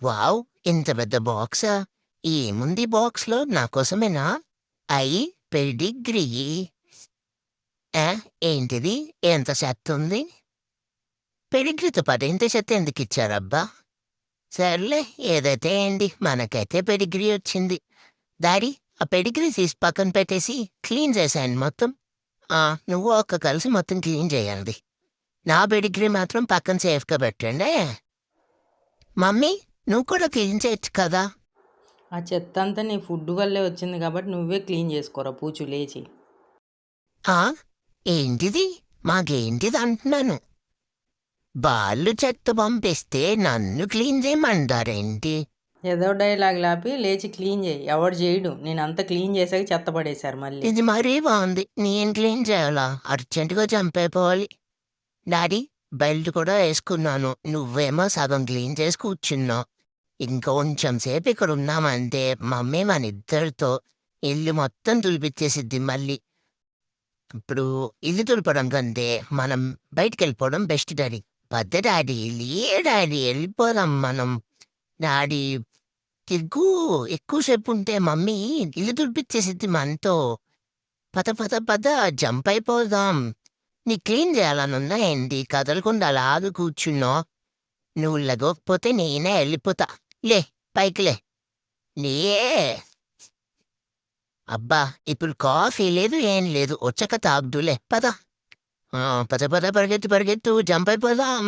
Wow! ఇంత పెద్ద బాక్సా? ఏముంది బాక్స్‌లో నా కోసమేనా? పెడిగ్రీ. ఆ! ఏంటిది? ఎంత చెత్తుంది? పెడిగ్రీతో పాటు ఇంత చెత్త ఎందుకిచ్చారబ్బా? సర్లే ఏదైతే ఏంటి మనకైతే పెడిగ్రీ వచ్చింది. డాడీ ఆ పెడిగ్రీ తీసి పక్కన పెట్టేసి క్లీన్ చేసేయండి మొత్తం. ఆ! నువ్వు అక్క కలిసి మొత్తం క్లీన్ చేయండి. నా పెడిగ్రీ మాత్రం పక్కన సేఫ్‌గా పెట్టండే. మమ్మీ నువ్వు కూడా క్లీన్ చేయొచ్చు కదా! ఆ చెత్తంతా నీ ఫుడ్ వల్లే వచ్చింది కాబట్టి నువ్వే క్లీన్ చేసుకోరా పూచు లేచి. ఆ! ఏంటిది? మాకేంటిదంటున్నాను. వాళ్ళు చెత్త పంపిస్తే నన్ను క్లీన్ చేయమంటారేంటి? ఏదో డైలాగ్ లాపి లేచి క్లీన్ చేయి. ఎవడు చేయడు. నేనంతా క్లీన్ చేసాక చెత్త పడేశారు మళ్ళీ. ఇది మరీ బావుంది. నేను క్లీన్ చేయాలా? అర్జెంట్‌గా చంపైపోవాలి. డాడీ బెల్ట్ కూడా యేసుకున్నాను. నువ్వేమో సగం క్లీన్ చేసి కూర్చున్నావు. ఇంకొంచెం సేపు ఇక్కడున్నామంటే మమ్మీ మనిద్దరితో ఇల్లు మొత్తం తుడిపిచ్చేసిద్ది మళ్ళీ. ఇప్పుడు ఇల్లు తుడపడం కంటే మనం బయటికెళ్ళిపోవడం బెస్ట్ డాడీ. పద డాడీ. డాడీ ఎళ్ళిపోదాం మనం. డాడీ తిరుగు ఎక్కువ సేపుంటే మమ్మీ ఇల్లు తుడిపిచ్చేసిద్ది మనతో. పద పద పద జంప్ అయిపోదాం. నీకు క్లీన్ చేయాలనుందా ఏంటి? కదలకుండా అలాగే కూర్చున్నావు. నువ్వు లెగవకపోతే నేనే ఎళ్ళిపోతా. లే పైకి లే. లే. అబ్బా! ఇప్పుడు కాఫీ లేదు ఏం లేదు. వచ్చాక తాగుదువులే పద. ఆ! పద పద పరిగెత్తు పరిగెత్తు జంప్ అయిపోదాం.